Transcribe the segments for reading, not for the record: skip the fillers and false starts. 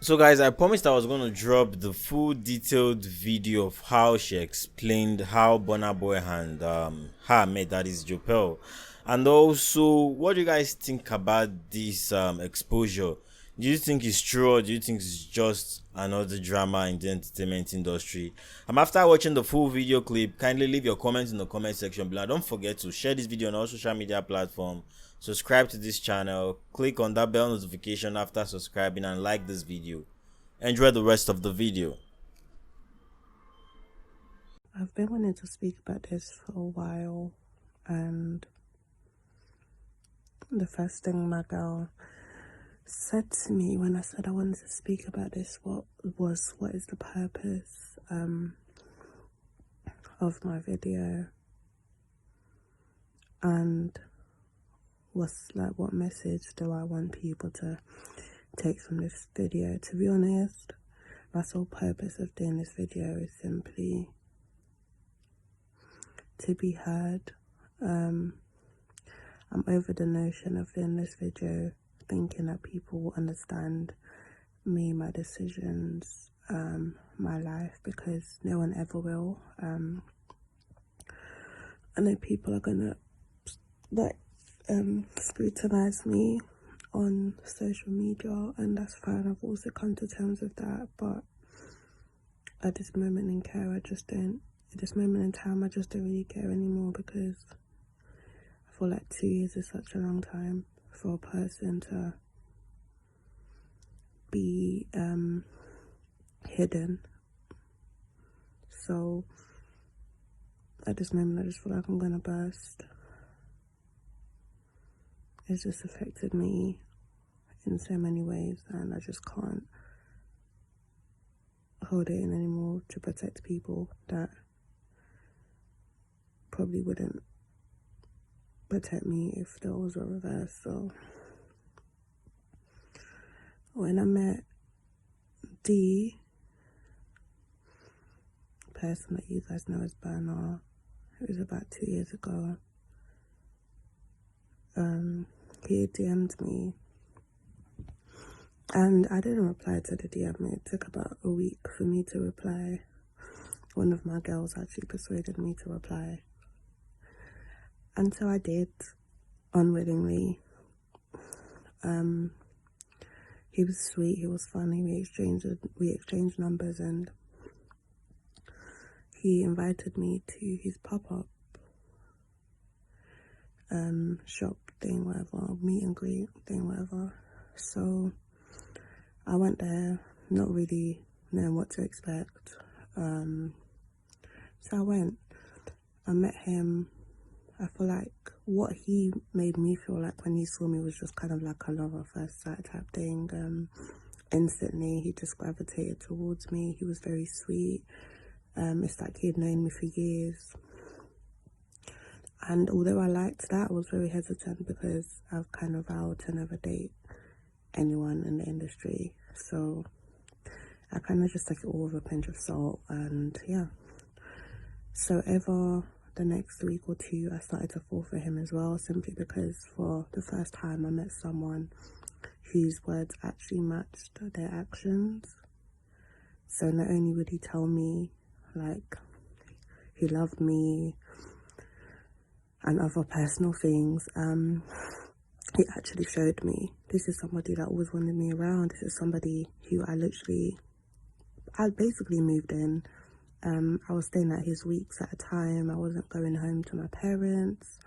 So guys, I promised I was going to drop the full detailed video of how she explained how Burna Boy and her mate, that is Jopel. And also, what do you guys think about this exposure? Do you think it's true, or do you think it's just another drama in the entertainment industry? After watching the full video clip, kindly leave your comments in the comment section below. Don't forget to share this video on all social media platforms. Subscribe to this channel, click on that bell notification after subscribing, and like this video. Enjoy the rest of the video. I've been wanting to speak about this for a while, and the first thing my girl said to me when I said I wanted to speak about this what is the purpose of my video, and what message do I want people to take from this video. To be honest, my sole purpose of doing this video is simply to be heard. I'm over the notion of doing this video thinking that people will understand me, my decisions, my life, because no one ever will. I know people are gonna scrutinize me on social media, and that's fine. I've also come to terms with that, but at this moment in time, I just don't really care anymore, because I feel like 2 years is such a long time for a person to be hidden. So at this moment, I just feel like I'm gonna burst. It's just affected me in so many ways, and I just can't hold it in anymore to protect people that probably wouldn't protect me if there was a reverse. So when I met the person that you guys know as Burna, it was about 2 years ago. He DM'd me, and I didn't reply to the DM. It took about a week for me to reply. One of my girls actually persuaded me to reply, and so I did, unwillingly. He was sweet, he was funny, we exchanged numbers, and he invited me to his pop-up shop thing, whatever, meet and greet thing, whatever. So I went there, not really knowing what to expect. So I went, I met him. I feel like what he made me feel like when he saw me was just kind of like a love at first sight type thing. Instantly, he just gravitated towards me. He was very sweet. It's like he had known me for years. And although I liked that, I was very hesitant because I've kind of vowed to never date anyone in the industry. So I kind of just took it all with a pinch of salt, and yeah. So over the next week or two, I started to fall for him as well, simply because for the first time I met someone whose words actually matched their actions. So not only would he tell me like he loved me and other personal things, he actually showed me this is somebody that always wanted me around. This is somebody who I basically moved in. I was staying at his weeks at a time. I wasn't going home to my parents.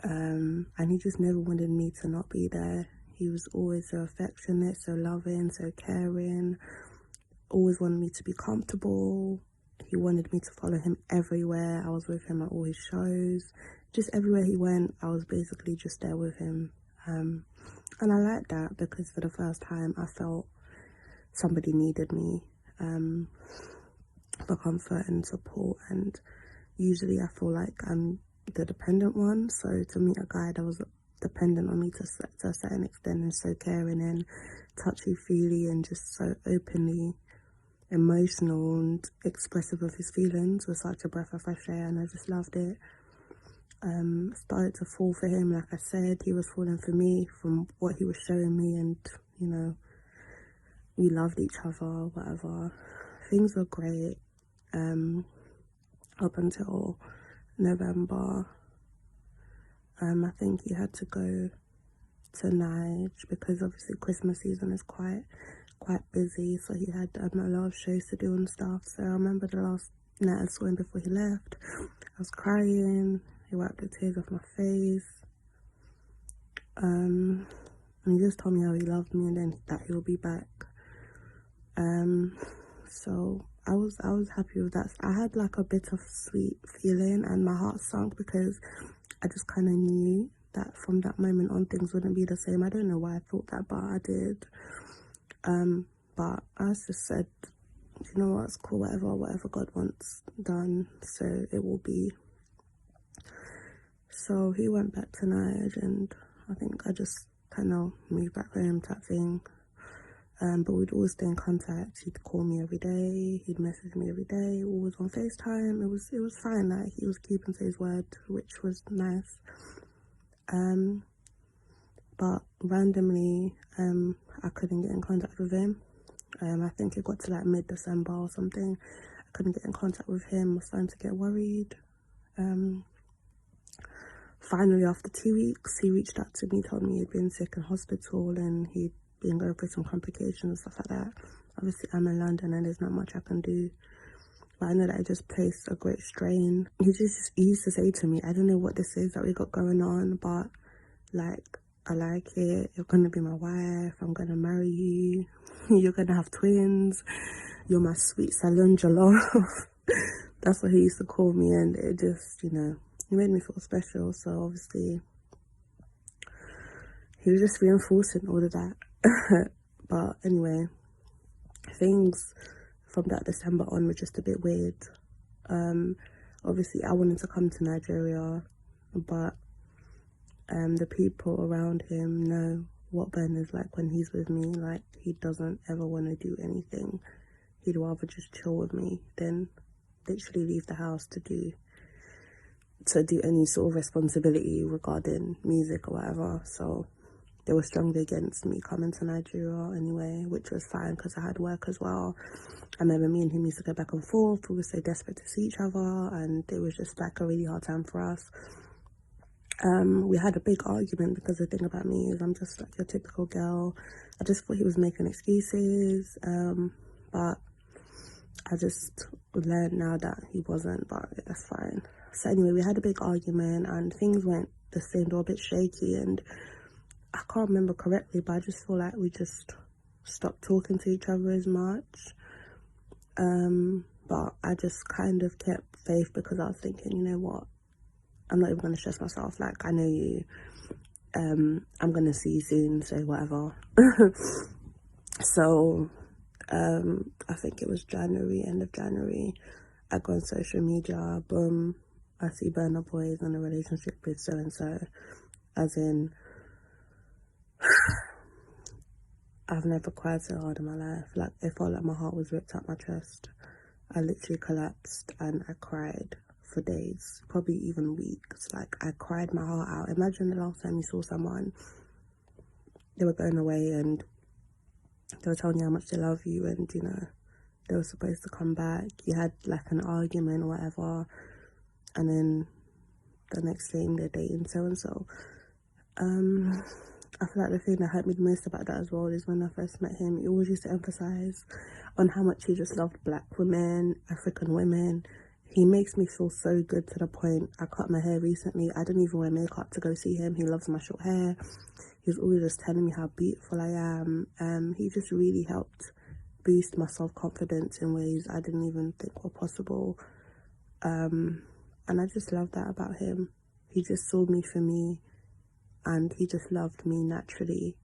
And he just never wanted me to not be there. He was always so affectionate, so loving, so caring. Always wanted me to be comfortable. He wanted me to follow him everywhere. I was with him at all his shows. Just everywhere he went, I was basically just there with him. And I liked that, because for the first time I felt somebody needed me for comfort and support. And usually I feel like I'm the dependent one. So to meet a guy that was dependent on me to a certain extent, and so caring and touchy-feely and just so openly emotional and expressive of his feelings was such a breath of fresh air, and I just loved it. Started to fall for him. Like I said, he was falling for me from what he was showing me, and we loved each other, whatever. Things were great up until November. I think he had to go to Nige because obviously Christmas season is quite busy, so he had a lot of shows to do and stuff. So I remember the last night I saw him before he left, I was crying. He wiped the tears off my face, and he just told me how he loved me and then that he'll be back. So I was happy with that. I had like a bittersweet feeling and my heart sunk because I just kind of knew that from that moment on things wouldn't be the same. I don't know why I thought that, but I did. But I just said, you know what, it's cool, whatever God wants done, so it will be. So he went back to Nige and I think I just kind of moved back home type thing. But we'd always stay in contact. He'd call me every day, he'd message me every day, always on FaceTime. It was fine, like he was keeping to his word, which was nice. But randomly, I couldn't get in contact with him. I think it got to like mid-December or something. I couldn't get in contact with him. I was starting to get worried. Finally, after 2 weeks, he reached out to me, told me he'd been sick in hospital and he'd been going through some complications and stuff like that. Obviously, I'm in London and there's not much I can do. But I know that it just placed a great strain. He used to say to me, I don't know what this is that we got going on, but like, I like it. You're gonna be my wife. I'm gonna marry you. You're gonna have twins. You're my sweet salon jollof. That's what he used to call me, and it just, you know, it made me feel special. So obviously, he was just reinforcing all of that. But anyway, things from that December on were just a bit weird. Obviously, I wanted to come to Nigeria, but the people around him know what Burna's like when he's with me. Like, he doesn't ever want to do anything. He'd rather just chill with me than literally leave the house to do any sort of responsibility regarding music or whatever. So they were strongly against me coming to Nigeria anyway, which was fine because I had work as well. I remember me and him used to go back and forth. We were so desperate to see each other, and it was just like a really hard time for us. We had a big argument because the thing about me is I'm just like your typical girl. I just thought he was making excuses, but I just learned now that he wasn't, but that's fine. So anyway, we had a big argument and things went the same, they were a bit shaky, and I can't remember correctly, but I just feel like we just stopped talking to each other as much. But I just kind of kept faith because I was thinking, you know what, I'm not even going to stress myself. Like, I know you. I'm going to see you soon, so whatever. So, I think it was January, end of January. I go on social media, boom, I see Burna Boy is in a relationship with so-and-so. As in, I've never cried so hard in my life. Like, it felt like my heart was ripped out my chest. I literally collapsed and I cried for days, probably even weeks. Like, I cried my heart out. Imagine the last time you saw someone, they were going away and they were telling you how much they love you, and you know, they were supposed to come back. You had like an argument or whatever, and then the next thing they're dating so-and-so. I feel like the thing that hurt me the most about that as well is when I first met him, he always used to emphasize on how much he just loved black women, African women. He makes me feel so good to the point, I cut my hair recently. I didn't even wear makeup to go see him. He loves my short hair. He's always just telling me how beautiful I am. He just really helped boost my self-confidence in ways I didn't even think were possible. And I just love that about him. He just saw me for me, and he just loved me naturally.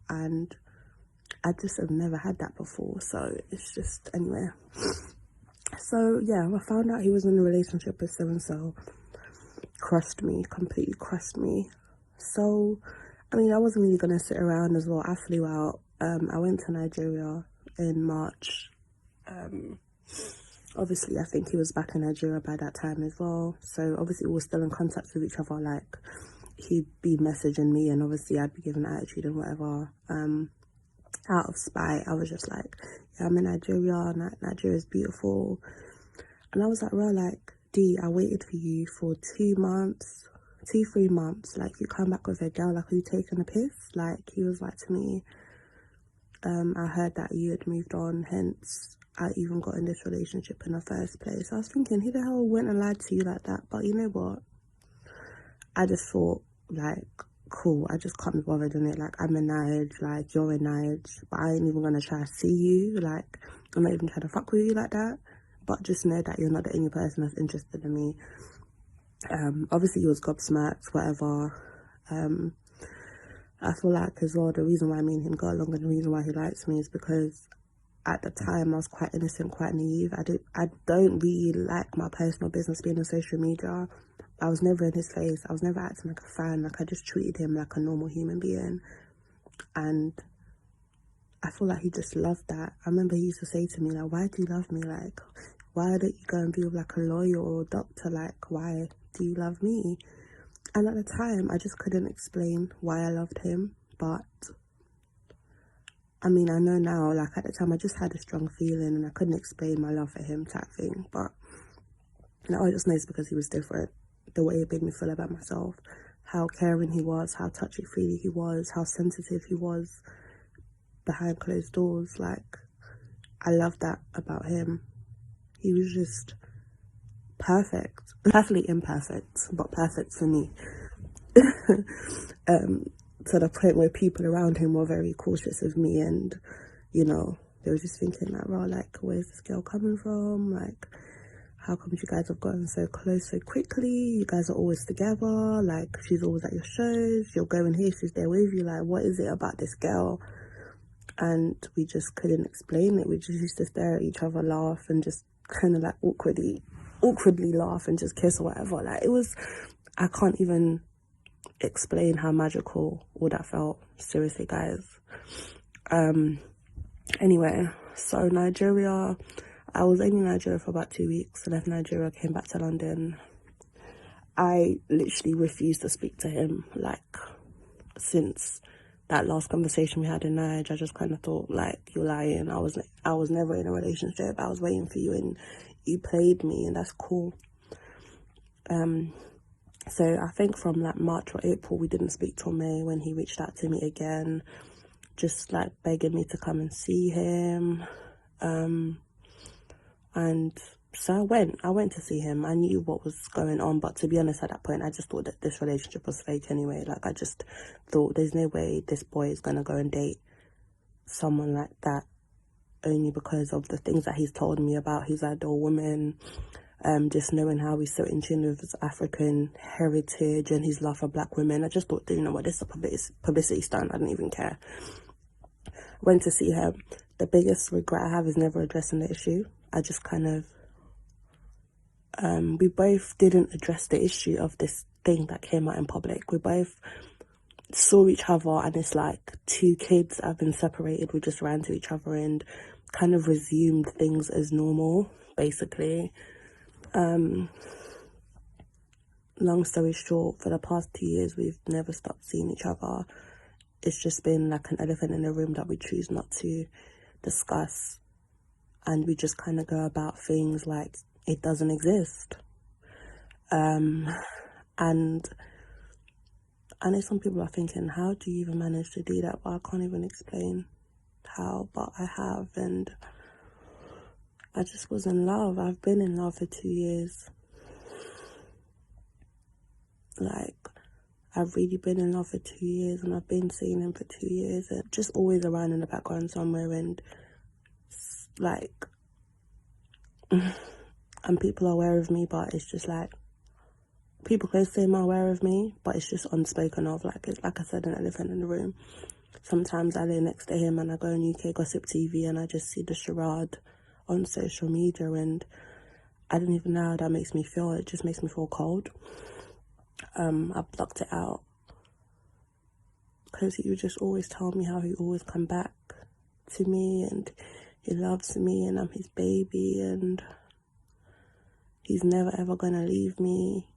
And I just have never had that before. So it's just, anyway. So yeah, I found out he was in a relationship with so-and-so. Crushed me, completely crushed me. So, I mean, I wasn't really going to sit around as well. I flew out. I went to Nigeria in March. Obviously, I think he was back in Nigeria by that time as well. So obviously we were still in contact with each other. Like, he'd be messaging me and obviously I'd be giving attitude and whatever. out of spite, I was just like, yeah, I'm in Nigeria, Nigeria's beautiful. And I was like, well, like, D, I waited for you for 2 months, 3 months. Like, you come back with a girl, like, are you taking a piss? Like, he was like to me, I heard that you had moved on, hence I even got in this relationship in the first place. I was thinking, who the hell went and lied to you like that? But you know what? I just thought, like, cool, I just can't be bothered in it. Like, I'm in Nige, like, you're in Nige, but I ain't even gonna try to see you. Like, I'm not even trying to fuck with you like that. But just know that you're not the only person that's interested in me. Obviously, he was gobsmacked, whatever. I feel like as well, the reason why me and him got along and the reason why he likes me is because at the time I was quite innocent, quite naive. I don't really like my personal business being on social media. I was never in his face. I was never acting like a fan. Like, I just treated him like a normal human being. And I feel like he just loved that. I remember he used to say to me, like, why do you love me? Like, why don't you go and be with like a lawyer or a doctor? Like, why do you love me? And at the time, I just couldn't explain why I loved him. But I mean, I know now, like, at the time, I just had a strong feeling and I couldn't explain my love for him type thing. But now I just know it's because he was different. The way it made me feel about myself, how caring he was, how touchy-feely he was, how sensitive he was behind closed doors. Like, I love that about him. He was just perfect. Perfectly imperfect, but perfect for me. To the point where people around him were very cautious of me, and, you know, they were just thinking like, well, like, where's this girl coming from? Like, how come you guys have gotten so close so quickly? You guys are always together. Like, she's always at your shows. You're going here, she's there with you. Like, what is it about this girl? And we just couldn't explain it. We just used to stare at each other, laugh, and just kind of like awkwardly laugh and just kiss or whatever. Like, it was, I can't even explain how magical all that felt. Seriously, guys. Anyway, so Nigeria, I was only in Nigeria for about 2 weeks. I left Nigeria, came back to London. I literally refused to speak to him, like, since that last conversation we had in Nigeria. I just kind of thought, like, you're lying. I was never in a relationship. I was waiting for you and you played me, and that's cool. So I think from like March or April, we didn't speak till May, when he reached out to me again, just like begging me to come and see him. And so I went to see him. I knew what was going on, but to be honest, at that point, I just thought that this relationship was fake anyway. Like, I just thought there's no way this boy is gonna go and date someone like that, only because of the things that he's told me about his ideal woman. Just knowing how he's so in tune with his African heritage and his love for black women. I just thought, you know what, this is a publicity stunt. I didn't even care. Went to see him. The biggest regret I have is never addressing the issue. I just kind of, we both didn't address the issue of this thing that came out in public. We both saw each other, and it's like two kids that have been separated. We just ran to each other and kind of resumed things as normal, basically. Long story short, for the past 2 years, we've never stopped seeing each other. It's just been like an elephant in the room that we choose not to discuss. And we just kind of go about things like it doesn't exist. And I know some people are thinking, how do you even manage to do that? But I can't even explain how, but I have. And I just was in love. I've been in love for 2 years. Like, I've really been in love for 2 years, and I've been seeing him for 2 years, and just always around in the background somewhere, and like, and people are aware of me, but it's just like, people close to him are aware of me, but it's just unspoken of. Like, it's like I said, an elephant in the room. Sometimes I lay next to him and I go on UK Gossip TV and I just see the charade on social media, and I don't even know how that makes me feel. It just makes me feel cold. I blocked it out because he would just always tell me how he always come back to me and he loves me and I'm his baby and he's never ever gonna leave me.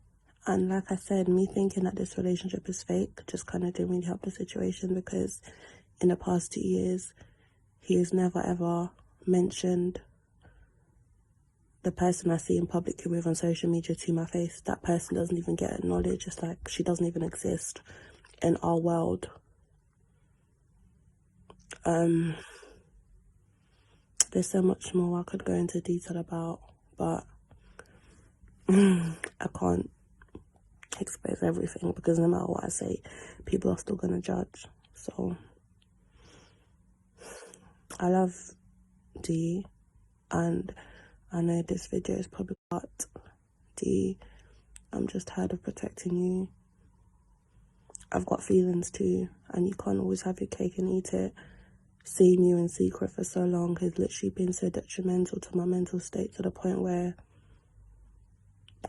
And like I said, me thinking that this relationship is fake just kind of didn't really help the situation, because in the past 2 years, he has never ever mentioned the person I see in public with on social media to my face. That person doesn't even get acknowledged. It's like she doesn't even exist in our world. There's so much more I could go into detail about, but I can't expose everything, because no matter what I say, people are still going to judge. So I love D, and I know this video is probably cut. D, I'm just tired of protecting you. I've got feelings too, and you can't always have your cake and eat it. Seeing you in secret for so long has literally been so detrimental to my mental state, to the point where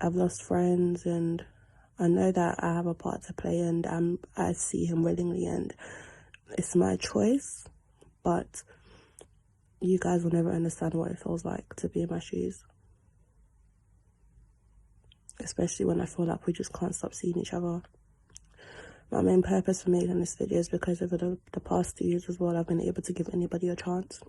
I've lost friends, and I know that I have a part to play, and I see him willingly, and it's my choice, but you guys will never understand what it feels like to be in my shoes. Especially when I feel like we just can't stop seeing each other. My main purpose for making this video is because over the past 2 years as well, I've been able to give anybody a chance.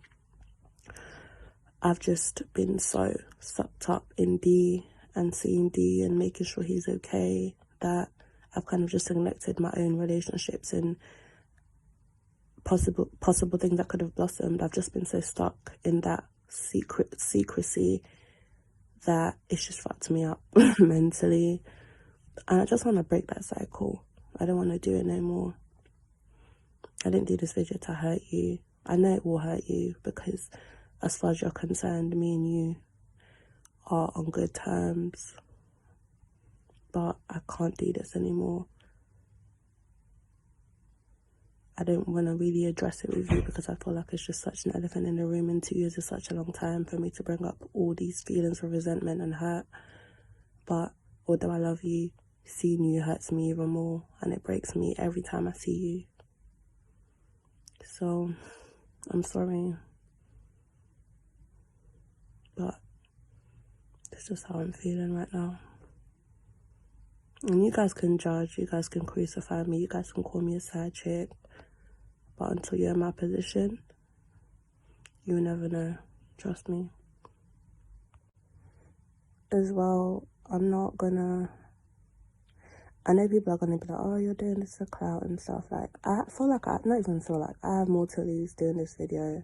I've just been so sucked up in D and seeing D and making sure he's okay, that I've kind of just neglected my own relationships and possible things that could have blossomed. I've just been so stuck in that secrecy that it's just fucked me up mentally, and I just want to break that cycle. I don't want to do it no more. I didn't do this video to hurt you. I know it will hurt you, because as far as you're concerned, me and you are on good terms, but I can't do this anymore. I don't want to really address it with you, because I feel like it's just such an elephant in the room, and 2 years is such a long time for me to bring up all these feelings of resentment and hurt. But although I love you, seeing you hurts me even more, and it breaks me every time I see you. So I'm sorry, but it's just how I'm feeling right now. And you guys can judge, you guys can crucify me, you guys can call me a side chick, but until you're in my position, you'll never know. Trust me. As well, I'm not gonna, I know people are gonna be like, oh, you're doing this for clout and stuff. Like, I feel like, I have more to lose doing this video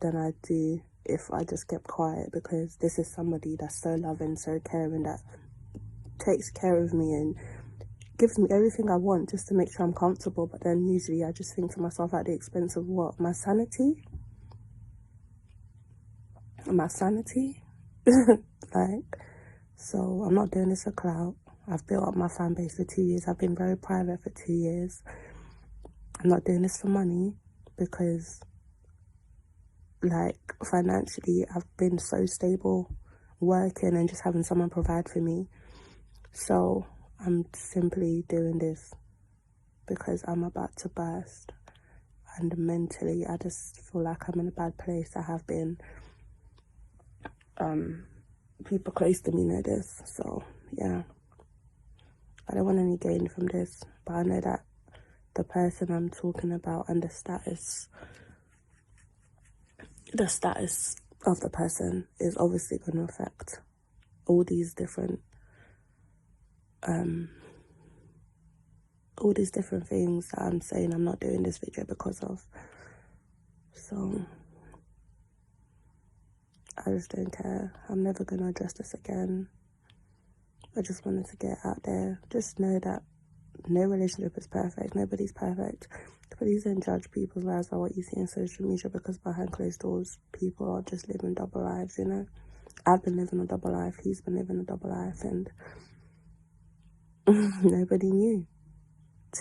than I do if I just kept quiet, because this is somebody that's so loving, so caring, that takes care of me and gives me everything I want just to make sure I'm comfortable. But then usually I just think to myself, at the expense of what? My sanity? Like, so I'm not doing this for clout. I've built up my fan base for 2 years. I've been very private for 2 years. I'm not doing this for money, because like financially I've been so stable working and just having someone provide for me. So I'm simply doing this because I'm about to burst, and mentally I just feel like I'm in a bad place. I have been. People close to me know this, so yeah, I don't want any gain from this, but I know that the person I'm talking about and the status of the person is obviously going to affect all these different things that I'm saying I'm not doing this video because of. So I just don't care. I'm never going to address this again. I just wanted to get out there. Just know that no relationship is perfect. Nobody's perfect. Please don't judge people's lives by what you see on social media, because behind closed doors, people are just living double lives, you know? I've been living a double life. He's been living a double life, and nobody knew.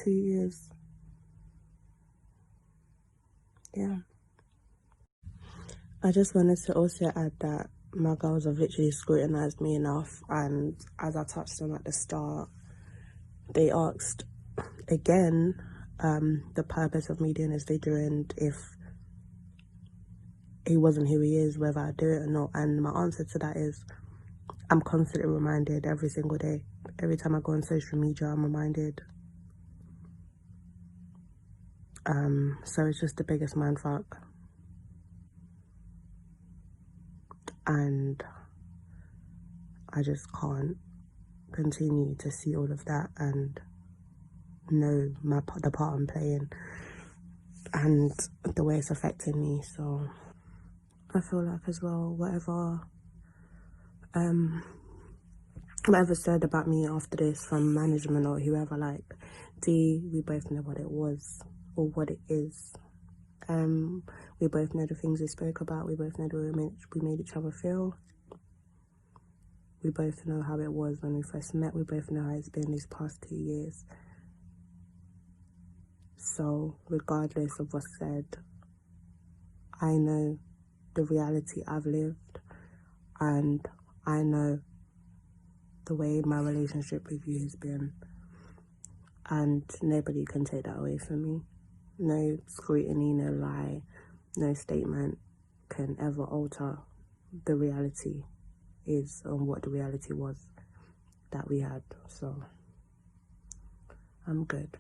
2 years. Yeah. I just wanted to also add that my girls have literally scrutinized me enough, and as I touched on at the start, they asked again the purpose of me doing this video, and if he wasn't who he is, whether I do it or not. And my answer to that is, I'm constantly reminded every single day. Every time I go on social media, I'm reminded. So it's just the biggest mindfuck. And I just can't continue to see all of that and know the part I'm playing and the way it's affecting me. So I feel like as well, whatever said about me after this from management or whoever, like, we both know what it was or what it is. We both know the things we spoke about. We both know the way we made each other feel. We both know how it was when we first met. We both know how it's been these past 2 years. So regardless of what's said, I know the reality I've lived, and I know the way my relationship with you has been, and nobody can take that away from me. No scrutiny, no lie, no statement can ever alter the reality is on what the reality was that we had. So I'm good.